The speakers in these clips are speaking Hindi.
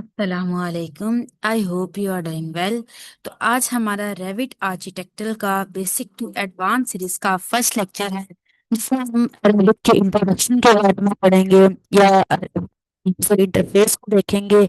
अस्सलामुअलैकुम। I hope you are doing well. तो आज हमारा रेविट आर्किटेक्चर का बेसिक टू एडवांस सीरीज का फर्स्ट लेक्चर है, जिसमें हम रेविट के इंट्रोडक्शन के बारे में पढ़ेंगे या यूजर इंटरफेस को देखेंगे।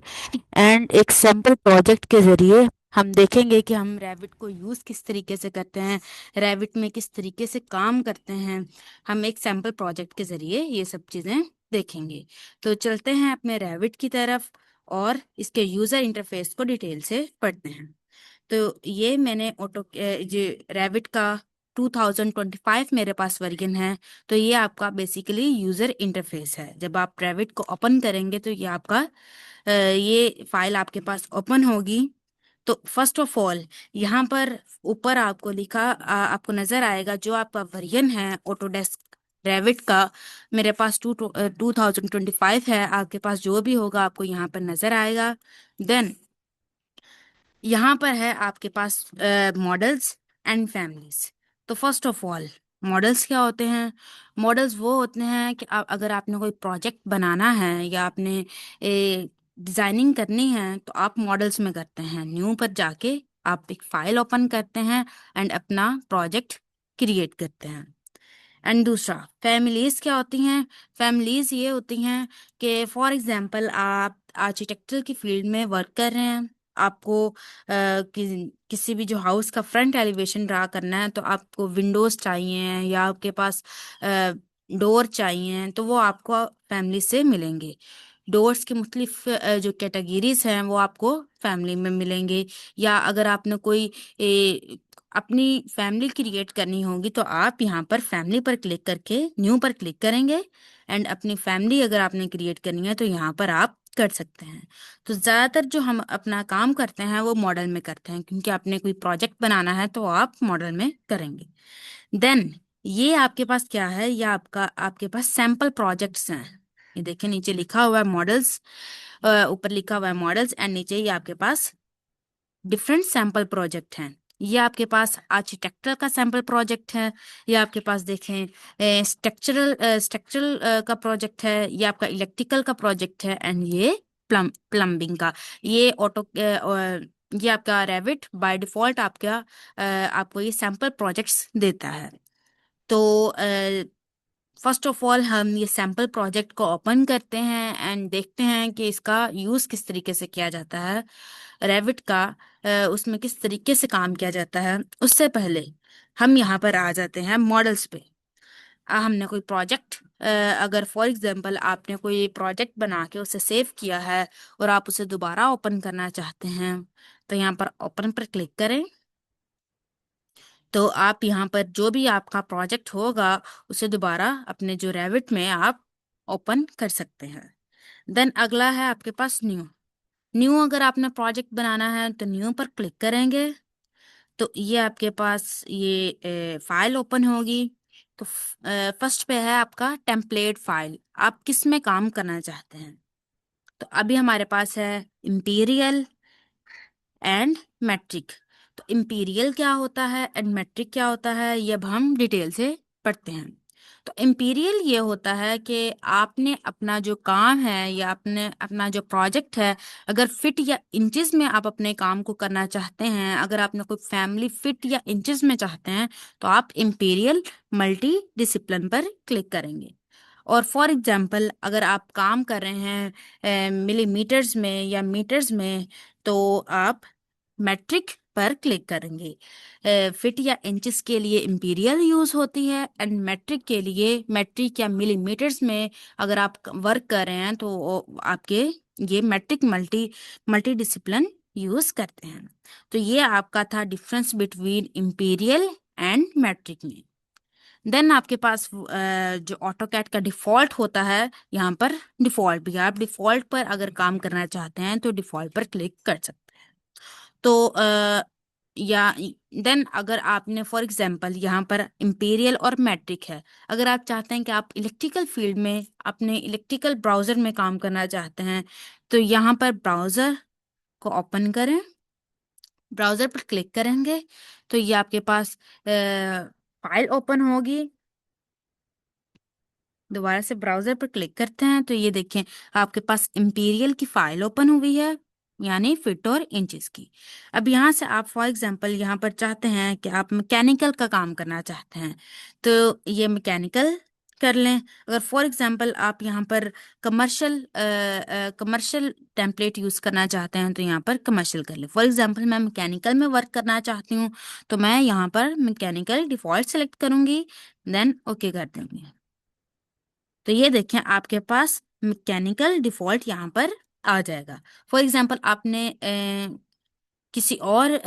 एंड एक सैम्पल प्रोजेक्ट के जरिए हम देखेंगे कि हम रेविट को यूज़ किस तरीके से करते हैं, रेविट में किस तरीके से काम करते हैं। हम एक सैम्पल प्रोजेक्ट के जरिए ये सब चीज़ें देखेंगे। तो चलते हैं अपने रेविट की तरफ और इसके यूज़र इंटरफेस को डिटेल से पढ़ते हैं। तो ये मैंने जो रेविट का 2025 मेरे पास वर्जन है। तो ये आपका बेसिकली यूज़र इंटरफेस है। जब आप रेविट को ओपन करेंगे तो ये आपका ये फाइल आपके पास ओपन होगी। तो फर्स्ट ऑफ ऑल यहाँ पर ऊपर आपको आपको नज़र आएगा जो आपका वर्जन है ऑटोडेस्क रेविट का। मेरे पास 2025 है, आपके पास जो भी होगा आपको यहाँ पर नज़र आएगा। देन यहाँ पर है आपके पास मॉडल्स एंड फैमिलीज। तो फर्स्ट ऑफ ऑल मॉडल्स क्या होते हैं? मॉडल्स वो होते हैं कि अगर आपने कोई प्रोजेक्ट बनाना है या आपने डिज़ाइनिंग करनी है तो आप मॉडल्स में करते हैं। न्यू पर जाके आप एक फाइल ओपन करते हैं एंड अपना प्रोजेक्ट क्रिएट करते हैं। एंड दूसरा फैमिलीज क्या होती हैं? फैमिलीज ये होती हैं कि फॉर एग्जांपल आप आर्किटेक्चर की फील्ड में वर्क कर रहे हैं। आपको किसी भी जो हाउस का फ्रंट एलिवेशन ड्रा करना है तो आपको विंडोज चाहिए या आपके पास डोर चाहिए, तो वो आपको फैमिली से मिलेंगे। डोर्स के मुख्तलिफ जो कैटेगरीज हैं वो आपको फैमिली में मिलेंगे। या अगर आपने कोई अपनी फैमिली क्रिएट करनी होगी तो आप यहाँ पर फैमिली पर क्लिक करके न्यू पर क्लिक करेंगे एंड अपनी फैमिली अगर आपने क्रिएट करनी है तो यहाँ पर आप कर सकते हैं। तो ज़्यादातर जो हम अपना काम करते हैं वो मॉडल में करते हैं, क्योंकि आपने कोई प्रोजेक्ट बनाना है तो आप मॉडल में करेंगे। देन ये आपके पास क्या है? ये आपके पास सैम्पल प्रोजेक्ट्स हैं। ये देखिए नीचे लिखा हुआ है मॉडल्स, ऊपर लिखा हुआ है मॉडल्स एंड नीचे ये आपके पास डिफरेंट सैम्पल प्रोजेक्ट हैं। ये आपके पास आर्किटेक्चर का सैम्पल प्रोजेक्ट है, ये आपके पास देखें स्ट्रक्चरल का प्रोजेक्ट है, ये आपका इलेक्ट्रिकल का प्रोजेक्ट है एंड ये प्लम्बिंग का। ये ये आपका रेविट बाय डिफॉल्ट आपको ये सैम्पल प्रोजेक्ट्स देता है। तो फर्स्ट ऑफ ऑल हम ये सैम्पल प्रोजेक्ट को ओपन करते हैं एंड देखते हैं कि इसका यूज़ किस तरीके से किया जाता है। रेविट का उसमें किस तरीके से काम किया जाता है। उससे पहले हम यहाँ पर आ जाते हैं मॉडल्स पे। हमने कोई प्रोजेक्ट अगर फॉर एग्जांपल आपने कोई प्रोजेक्ट बना के उसे सेव किया है और आप उसे दोबारा ओपन करना चाहते हैं तो यहाँ पर ओपन पर क्लिक करें। तो आप यहाँ पर जो भी आपका प्रोजेक्ट होगा उसे दोबारा अपने जो रेविट में आप ओपन कर सकते हैं। देन अगला है आपके पास न्यू। न्यू अगर आपने प्रोजेक्ट बनाना है तो न्यू पर क्लिक करेंगे तो ये आपके पास ये फाइल ओपन होगी। तो फर्स्ट पे है आपका टेम्पलेट फाइल, आप किस में काम करना चाहते हैं। तो अभी हमारे पास है इंपीरियल एंड मैट्रिक। तो इंपीरियल क्या होता है एंड मैट्रिक क्या होता है ये अब हम डिटेल से पढ़ते हैं। तो इंपीरियल ये होता है कि आपने अपना जो काम है या अपने अपना जो प्रोजेक्ट है अगर फिट या इंचेस में आप अपने काम को करना चाहते हैं, अगर आपने कोई फैमिली फिट या इंचेस में चाहते हैं तो आप इंपीरियल मल्टी डिसिप्लिन पर क्लिक करेंगे। और फॉर एग्जांपल अगर आप काम कर रहे हैं मिलीमीटर्स में या मीटर्स में तो आप मैट्रिक पर क्लिक करेंगे। फिट या इंचेस के लिए इंपीरियल यूज होती है एंड मैट्रिक के लिए मैट्रिक या मिलीमीटर्स में अगर आप वर्क कर रहे हैं तो आपके ये metric multi multi discipline use करते हैं। तो ये आपका था difference between imperial and metric में। देन आपके पास जो ऑटोकैड का डिफॉल्ट होता है यहाँ पर डिफॉल्ट भी है। आप डिफॉल्ट पर अगर काम करना चाहते हैं तो डिफॉल्ट पर क्लिक कर सकते हैं। तो या देन अगर आपने फॉर एग्जांपल यहाँ पर इंपीरियल और मैट्रिक है, अगर आप चाहते हैं कि आप इलेक्ट्रिकल फील्ड में अपने इलेक्ट्रिकल ब्राउज़र में काम करना चाहते हैं तो यहाँ पर ब्राउज़र को ओपन करें। ब्राउज़र पर क्लिक करेंगे तो ये आपके पास फाइल ओपन होगी। दोबारा से ब्राउजर पर क्लिक करते हैं तो ये देखें आपके पास इंपीरियल की फाइल ओपन हुई है, यानी फीट और इंचेस की। अब यहाँ से आप फॉर एग्जांपल यहाँ पर चाहते हैं कि आप मैकेनिकल का काम करना चाहते हैं, तो ये मैकेनिकल कर लें। अगर फॉर एग्जांपल आप यहाँ पर कमर्शियल टेम्पलेट यूज़ करना चाहते हैं तो यहाँ पर कमर्शियल कर लें। फॉर एग्जांपल मैं मैकेनिकल में वर्क करना चाहती हूँ तो मैं यहाँ पर मैकेनिकल डिफ़ॉल्ट सेलेक्ट करूँगी, देन ओके कर देंगे। तो ये देखें आपके पास मैकेनिकल डिफ़ॉल्ट यहाँ पर आ जाएगा। फॉर एग्जांपल आपने किसी और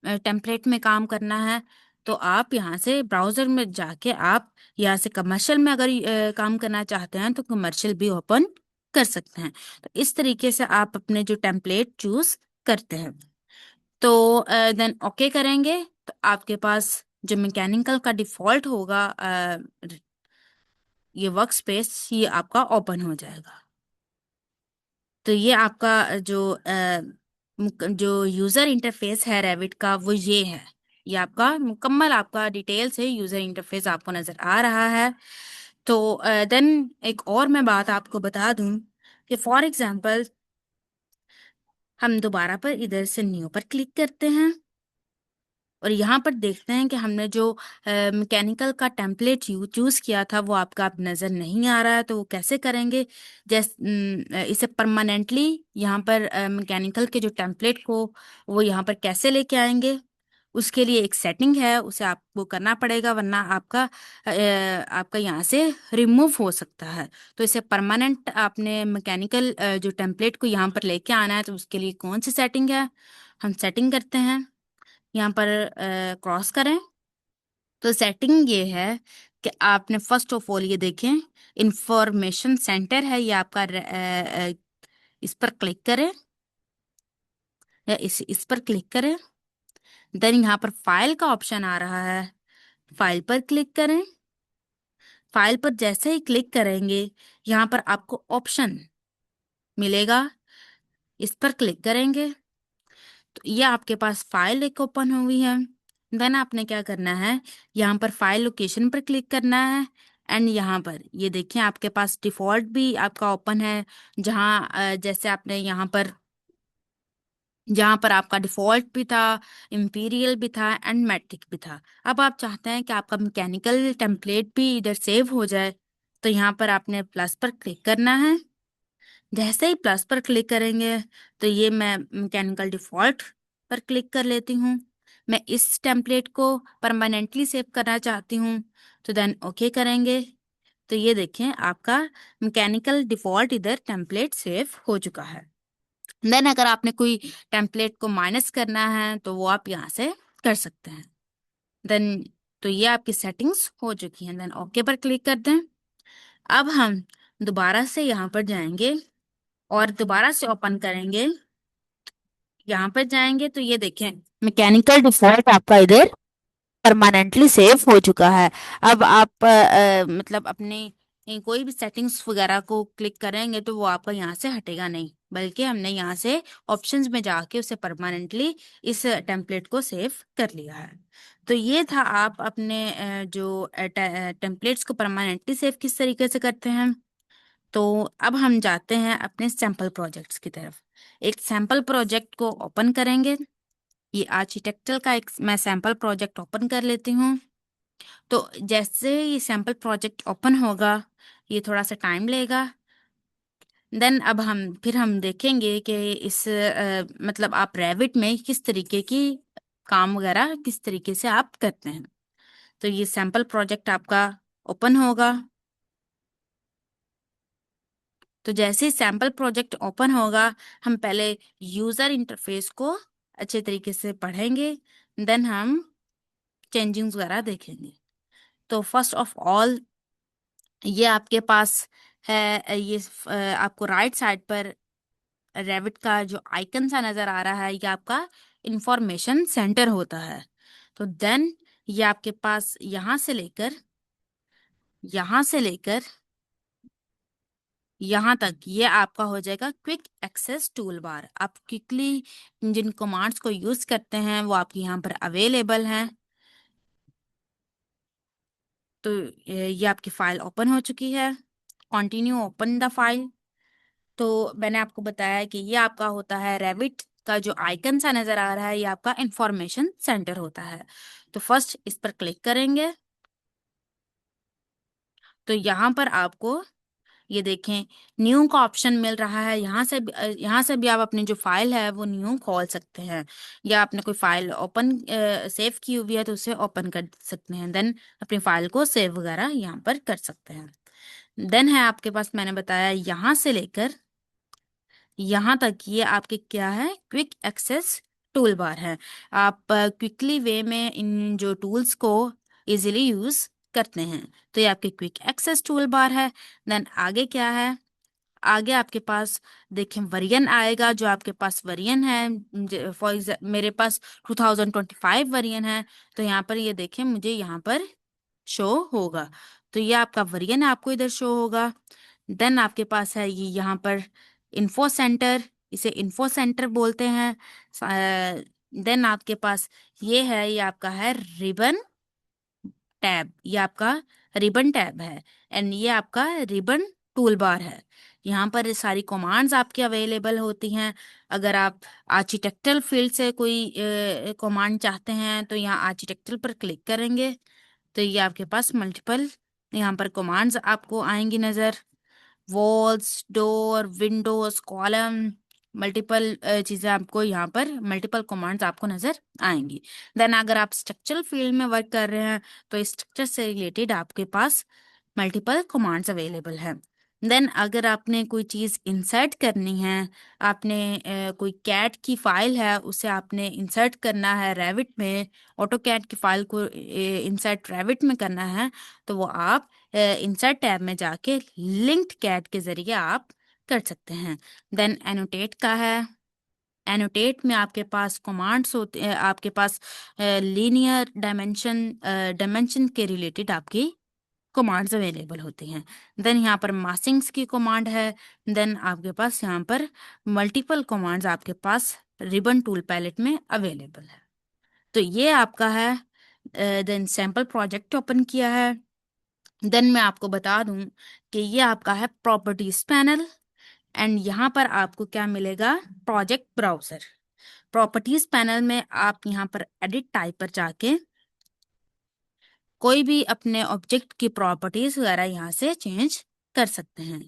टेम्पलेट में काम करना है तो आप यहाँ से ब्राउज़र में जाके आप यहाँ से कमर्शियल में अगर काम करना चाहते हैं तो कमर्शियल भी ओपन कर सकते हैं। तो इस तरीके से आप अपने जो टेम्पलेट चूज़ करते हैं। तो देन ओके करेंगे तो आपके पास जो मैकेनिकल का डिफ़ॉल्ट होगा ये वर्क स्पेस ये आपका ओपन हो जाएगा। तो ये आपका जो यूज़र इंटरफेस है रेविट का वो ये है। ये आपका मुकम्मल आपका डिटेल से यूज़र इंटरफेस आपको नज़र आ रहा है। तो देन एक और मैं बात आपको बता दूं कि फॉर एग्जांपल हम दोबारा पर इधर से न्यू पर क्लिक करते हैं और यहाँ पर देखते हैं कि हमने जो मैकेनिकल का टेम्पलेट चूज़ किया था वो आपका अब नज़र नहीं आ रहा है। तो वो कैसे करेंगे, इसे परमानेंटली यहाँ पर मैकेनिकल के जो टेम्पलेट को वो यहाँ पर कैसे लेके आएंगे, उसके लिए एक सेटिंग है, उसे आपको करना पड़ेगा वरना आपका यहाँ से रिमूव हो सकता है। तो इसे परमानेंट आपने मैकेनिकल जो टेम्पलेट को यहाँ पर लेके आना है तो उसके लिए कौन सी सेटिंग है, हम सेटिंग करते हैं, यहाँ पर क्रॉस करें। तो सेटिंग ये है कि आपने फर्स्ट ऑफ ऑल ये देखें इंफॉर्मेशन सेंटर है ये आपका इस पर क्लिक करें या इस पर क्लिक करें। देन यहाँ पर फाइल का ऑप्शन आ रहा है, फाइल पर क्लिक करें। फाइल पर जैसे ही क्लिक करेंगे यहाँ पर आपको ऑप्शन मिलेगा, इस पर क्लिक करेंगे तो ये आपके पास फाइल एक ओपन हुई है। देन आपने क्या करना है, यहाँ पर फाइल लोकेशन पर क्लिक करना है एंड यहाँ पर ये देखिए आपके पास डिफ़ॉल्ट भी आपका ओपन है, जहाँ जैसे आपने यहाँ पर आपका डिफ़ॉल्ट भी था, इंपीरियल भी था एंड मैट्रिक भी था। अब आप चाहते हैं कि आपका मैकेनिकल टेम्पलेट भी इधर सेव हो जाए तो यहाँ पर आपने प्लस पर क्लिक करना है। जैसे ही प्लस पर क्लिक करेंगे तो ये मैं मैकेनिकल डिफ़ॉल्ट पर क्लिक कर लेती हूँ। मैं इस टेम्पलेट को परमानेंटली सेव करना चाहती हूँ तो देन ओके करेंगे। तो ये देखें आपका मैकेनिकल डिफ़ॉल्ट इधर टेम्पलेट सेव हो चुका है। देन अगर आपने कोई टेम्पलेट को माइनस करना है तो वो आप यहाँ से कर सकते हैं। देन तो ये आपकी सेटिंग्स हो चुकी हैं, देन ओके पर क्लिक कर दें। अब हम दोबारा से यहाँ पर जाएंगे और दोबारा से ओपन करेंगे, यहाँ पर जाएंगे तो ये देखें मैकेनिकल डिफॉल्ट आपका इधर परमानेंटली सेव हो चुका है। अब आप मतलब अपने कोई भी सेटिंग्स वगैरह को क्लिक करेंगे तो वो आपका यहाँ से हटेगा नहीं, बल्कि हमने यहाँ से ऑप्शंस में जाके उसे परमानेंटली इस टेम्पलेट को सेव कर लिया है। तो ये था आप अपने जो टेम्पलेट्स को परमानेंटली सेव किस तरीके से करते हैं। तो अब हम जाते हैं अपने सैम्पल प्रोजेक्ट्स की तरफ। एक सैम्पल प्रोजेक्ट को ओपन करेंगे, ये आर्किटेक्चर का एक मैं सैम्पल प्रोजेक्ट ओपन कर लेती हूँ। तो जैसे ये सैम्पल प्रोजेक्ट ओपन होगा ये थोड़ा सा टाइम लेगा। देन अब हम देखेंगे कि इस मतलब आप रेविट में किस तरीके की काम वगैरह किस तरीके से आप करते हैं। तो ये सैम्पल प्रोजेक्ट आपका ओपन होगा। तो जैसे ही सैम्पल प्रोजेक्ट ओपन होगा हम पहले यूज़र इंटरफेस को अच्छे तरीके से पढ़ेंगे, देन हम चेंजिंग्स वगैरह देखेंगे। तो फर्स्ट ऑफ ऑल ये आपके पास है, आपको राइट साइड पर रेविट का जो आइकन सा नज़र आ रहा है ये आपका इंफॉर्मेशन सेंटर होता है। तो देन ये आपके पास यहाँ से लेकर यहाँ तक ये आपका हो जाएगा क्विक एक्सेस टूल बार। आप क्विकली जिन कमांड्स को यूज़ करते हैं वो आपके यहाँ पर अवेलेबल हैं। तो ये आपकी फाइल ओपन हो चुकी है। Continue open the file. तो मैंने आपको बताया कि ये आपका होता है रेविट का जो आइकन सा नजर आ रहा है, ये आपका इंफॉर्मेशन सेंटर होता है। तो फर्स्ट इस पर क्लिक करेंगे। तो यहाँ पर आपको ये देखें न्यू का ऑप्शन मिल रहा है। यहाँ से भी आप अपनी जो फाइल है वो न्यू खोल सकते हैं, या आपने कोई फाइल ओपन सेव की हुई है तो उसे ओपन कर सकते हैं, देन अपनी फाइल को सेव वगैरह यहाँ पर कर सकते हैं। देन है आपके पास, मैंने बताया यहाँ से लेकर यहाँ तक ये आपके क्या है, क्विक एक्सेस टूल बार है। आप क्विकली वे में इन जो टूल्स को इजीली यूज करते हैं। तो ये आपके क्विक एक्सेस टूल बार है। देन आगे क्या है, आगे आपके पास देखें वरियन आएगा। जो आपके पास वरियन है, फॉर एग्जाम्पल मेरे पास 2025 वरियन है, तो यहाँ पर ये देखें मुझे यहाँ पर शो होगा। तो ये आपका वरियन आपको इधर शो होगा। देन आपके पास है ये यहाँ पर इन्फो सेंटर, इसे इन्फो सेंटर बोलते हैं। देन आपके पास ये आपका है रिबन टैब, ये आपका रिबन टैब है। एंड ये आपका रिबन टूल बार है। यहाँ पर ये सारी कमांड्स आपकी अवेलेबल होती हैं। अगर आप आर्किटेक्चरल फील्ड से कोई कमांड चाहते हैं तो यहाँ आर्किटेक्चरल पर क्लिक करेंगे तो ये आपके पास मल्टीपल यहाँ पर कमांड्स आपको आएंगी नज़र। Walls, door, Windows, column, multiple चीज़ें आपको यहाँ पर मल्टीपल कमांड्स आपको नज़र आएंगी। देन अगर आप स्ट्रक्चरल फील्ड में वर्क कर रहे हैं तो स्ट्रक्चर से रिलेटेड आपके पास मल्टीपल कमांड्स अवेलेबल हैं। देन अगर आपने कोई चीज़ इंसर्ट करनी है, आपने कोई कैट की फाइल है उसे आपने इंसर्ट करना है रेविट में, ऑटो कैट की फाइल को इंसर्ट रेविट में करना है, तो वो आप इंसर्ट टैब में जाके लिंक्ड कैट के जरिए आप कर सकते हैं। देन एनोटेट का है। एनोटेट में आपके पास कमांड्स होते हैं, आपके पास लीनियर डायमेंशन के रिलेटेड आपकी कमांड्स अवेलेबल होती हैं। देन यहाँ पर मासिंग्स की कमांड है। देन आपके पास यहाँ पर मल्टीपल कमांड्स आपके पास रिबन टूल पैलेट में अवेलेबल है। तो ये आपका है। देन सैम्पल प्रोजेक्ट ओपन किया है। देन मैं आपको बता दूं कि ये आपका है प्रॉपर्टीज पैनल। एंड यहाँ पर आपको क्या मिलेगा, प्रोजेक्ट ब्राउजर। प्रॉपर्टीज पैनल में आप यहाँ पर एडिट टाइप पर जाके कोई भी अपने ऑब्जेक्ट की प्रॉपर्टीज वगैरह यहाँ से चेंज कर सकते हैं।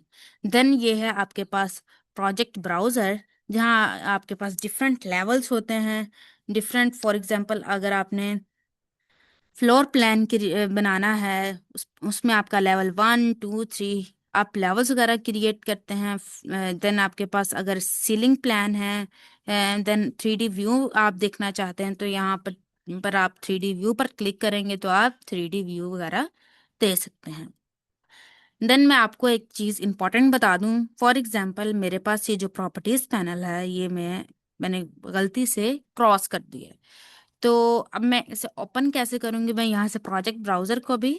देन ये है आपके पास प्रोजेक्ट ब्राउजर, जहाँ आपके पास डिफरेंट लेवल्स होते हैं। डिफरेंट, फॉर एग्जांपल अगर आपने फ्लोर प्लान बनाना है, उसमें आपका लेवल 1, 2, 3 आप लेवल्स वगैरह क्रिएट करते हैं। देन आपके पास अगर सीलिंग प्लान है, देन 3D व्यू आप देखना चाहते हैं तो यहाँ पर आप 3D व्यू पर क्लिक करेंगे तो आप 3D व्यू वगैरह दे सकते हैं। देन मैं आपको एक चीज़ इंपॉर्टेंट बता दूं। फॉर एग्जांपल मेरे पास ये जो प्रॉपर्टीज पैनल है ये मैंने गलती से क्रॉस कर दिया है। तो अब मैं इसे ओपन कैसे करूंगी, मैं यहाँ से प्रोजेक्ट ब्राउजर को भी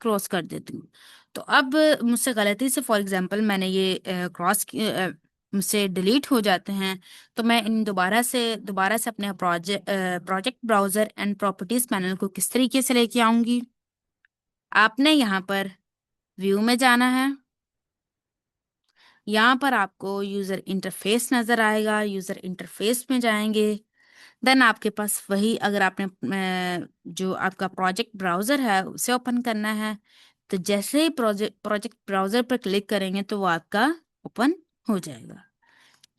क्रॉस कर देती हूँ। तो अब मुझसे गलती से फॉर एग्जांपल मैंने ये मुझसे डिलीट हो जाते हैं। तो मैं इन दोबारा से अपने project browser and properties panel को किस तरीके से लेके आऊंगी। आपने यहाँ पर व्यू में जाना है। यहाँ पर आपको यूजर इंटरफेस नजर आएगा, यूजर इंटरफेस में जाएंगे। देन आपके पास वही, अगर आपने जो आपका प्रोजेक्ट ब्राउजर है उसे ओपन करना है तो जैसे ही प्रोजेक्ट ब्राउजर पर क्लिक करेंगे तो वो आपका ओपन हो जाएगा।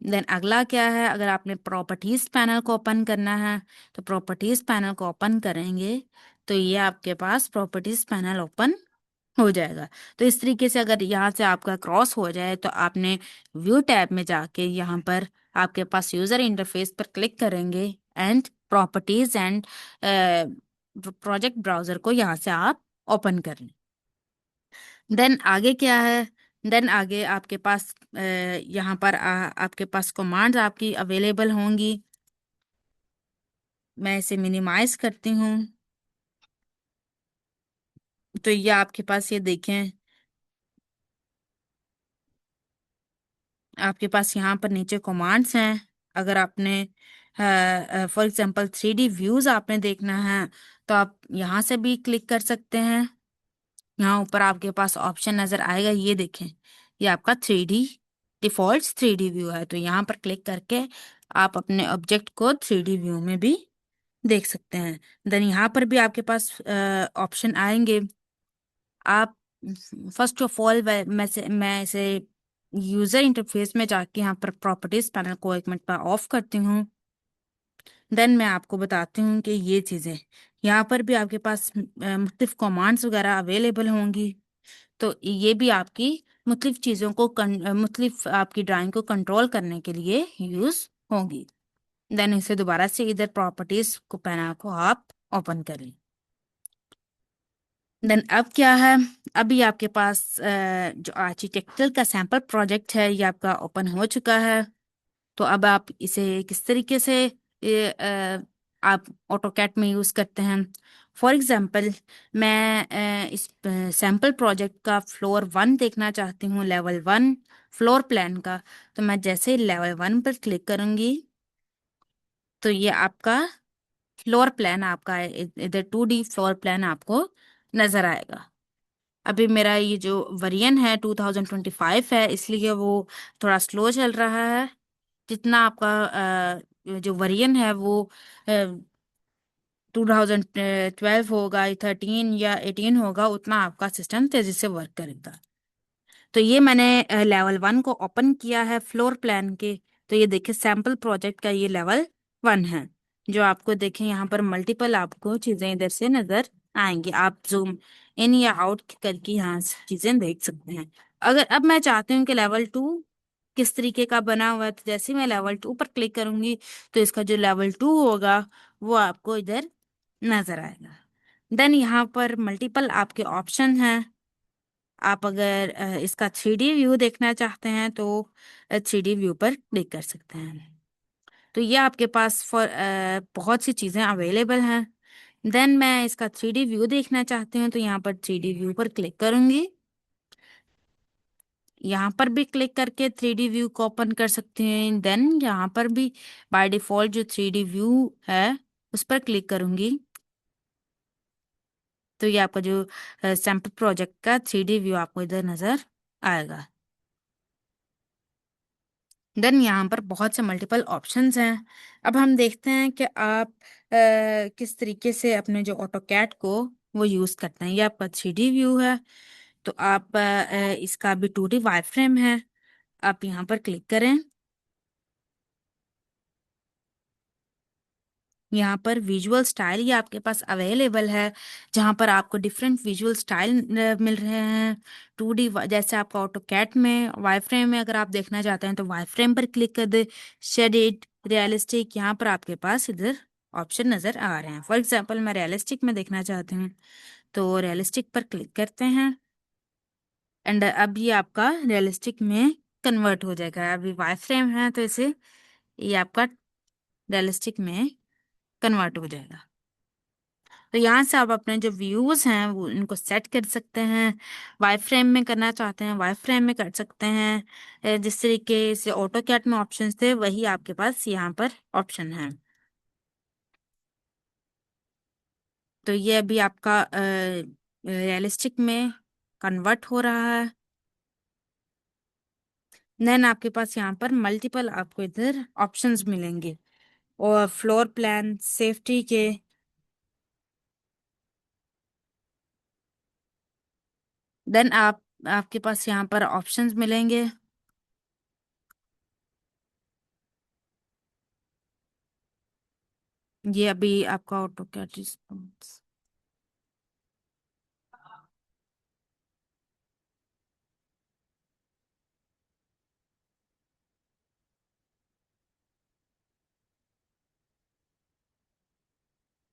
देन अगला क्या है, अगर आपने प्रॉपर्टीज पैनल को ओपन करना है तो प्रॉपर्टीज पैनल को ओपन करेंगे तो ये आपके पास प्रॉपर्टीज पैनल ओपन हो जाएगा। तो इस तरीके से अगर यहाँ से आपका क्रॉस हो जाए तो आपने व्यू टैब में जाके यहाँ पर आपके पास यूजर इंटरफेस पर क्लिक करेंगे and properties and project browser को यहाँ से आप ओपन कर लें। देन आगे क्या है, देन आगे आपके पास यहाँ पर आपके पास कमांड्स आपकी अवेलेबल होंगी। मैं इसे मिनिमाइज करती हूँ। तो ये आपके पास ये देखें, आपके पास यहाँ पर नीचे कमांड्स हैं। अगर आपने फॉर एग्जांपल 3D व्यूज आपने देखना है तो आप यहाँ से भी क्लिक कर सकते हैं। यहाँ ऊपर आपके पास ऑप्शन नजर आएगा, ये देखें, ये आपका 3D डिफॉल्ट 3D व्यू है। तो यहाँ पर क्लिक करके आप अपने ऑब्जेक्ट को 3D व्यू में भी देख सकते हैं। देन यहाँ पर भी आपके पास ऑप्शन आएंगे। आप फर्स्ट ऑफ ऑल मैं इसे यूजर इंटरफेस में जाके यहाँ पर प्रॉपर्टीज पैनल को एक मिनट पर ऑफ करती हूँ। देन मैं आपको बताती हूँ कि ये चीज़ें यहाँ पर भी आपके पास मुख्तलिफ कमांड्स वगैरह अवेलेबल होंगी। तो ये भी आपकी मुख्तलिफ चीज़ों को मुख्तलिफ आपकी ड्राइंग को कंट्रोल करने के लिए यूज़ होंगी। देन इसे दोबारा से इधर प्रॉपर्टीज को पैनल को आप ओपन करें। देन अब क्या है, अभी आपके पास जो आर्किटेक्चर का सैंपल प्रोजेक्ट है ये आपका ओपन हो चुका है। तो अब आप इसे किस तरीके से आप ऑटोकैड में यूज़ करते हैं। फॉर एग्जांपल मैं इस सैंपल प्रोजेक्ट का फ्लोर 1 देखना चाहती हूँ, लेवल 1 फ्लोर प्लान का। तो मैं जैसे लेवल 1 पर क्लिक करूंगी तो ये आपका फ्लोर प्लान आपका इधर 2D फ्लोर प्लान आपको नजर आएगा। अभी मेरा ये जो वेरिएंट है 2025 है, इसलिए वो थोड़ा स्लो चल रहा है। जितना आपका जो वेरिएंट है वो 2012 होगा, 13 या 18 होगा, उतना आपका सिस्टम तेजी से वर्क करेगा। तो ये मैंने लेवल 1 को ओपन किया है फ्लोर प्लान के। तो ये देखिए सैंपल प्रोजेक्ट का ये लेवल 1 है। जो आपको देखें यहाँ पर मल्टीपल आपको चीजें इधर से नजर आएंगी। आप जूम इन या आउट करके यहाँ से चीजें देख सकते हैं। अगर अब मैं चाहती हूँ कि लेवल 2 किस तरीके का बना हुआ है, तो जैसे ही मैं लेवल 2 पर क्लिक करूंगी तो इसका जो लेवल 2 होगा वो आपको इधर नजर आएगा। देन यहाँ पर मल्टीपल आपके ऑप्शन हैं। आप अगर इसका 3D व्यू देखना चाहते हैं तो 3D व्यू पर क्लिक कर सकते हैं। तो ये आपके पास फॉर बहुत सी चीज़ें अवेलेबल हैं। देन मैं इसका 3D व्यू देखना चाहती हूँ तो यहाँ पर 3D व्यू पर क्लिक करूंगी। यहाँ पर भी क्लिक करके 3D व्यू को ओपन कर सकते हैं। देन यहाँ पर भी बाय डिफॉल्ट जो 3D व्यू है उस पर क्लिक करूंगी तो ये आपका जो सैंपल प्रोजेक्ट का 3D व्यू आपको इधर नजर आएगा। देन यहाँ पर बहुत से मल्टीपल ऑप्शंस हैं। अब हम देखते हैं कि आप किस तरीके से अपने जो ऑटोकैड को वो यूज़ करते हैं। ये आपका 3D व्यू है। तो आप इसका भी 2D वाई फ्रेम है। आप यहाँ पर क्लिक करें। यहाँ पर विजुअल स्टाइल ये आपके पास अवेलेबल है, जहाँ पर आपको डिफरेंट विजुअल स्टाइल मिल रहे हैं। 2D जैसे आपका ऑटोकैड में वाई फ्रेम में अगर आप देखना चाहते हैं तो वाई फ्रेम पर क्लिक कर दे। शेडेड, रियलिस्टिक, यहाँ पर आपके पास इधर ऑप्शन नज़र आ रहे हैं। फॉर एग्जांपल मैं रियलिस्टिक में देखना चाहती हूँ तो रियलिस्टिक पर क्लिक करते हैं। एंड अब ये आपका रियलिस्टिक में कन्वर्ट हो जाएगा। अभी वाई फ्रेम है तो इसे ये आपका रियलिस्टिक में कन्वर्ट हो जाएगा। तो यहाँ से आप अपने जो व्यूज हैं वो इनको सेट कर सकते हैं। वाई फ्रेम में करना चाहते हैं वाई फ्रेम में कर सकते हैं। जिस तरीके से ऑटो कैट में ऑप्शंस थे वही आपके पास यहाँ पर ऑप्शन है। तो ये अभी आपका रियलिस्टिक में कन्वर्ट हो रहा है। देन आपके पास यहाँ पर मल्टीपल आपको इधर ऑप्शंस मिलेंगे और फ्लोर प्लान सेफ्टी के। देन आपके पास यहाँ पर ऑप्शंस मिलेंगे। ये अभी आपका ऑटो कैट रिस्पॉन्स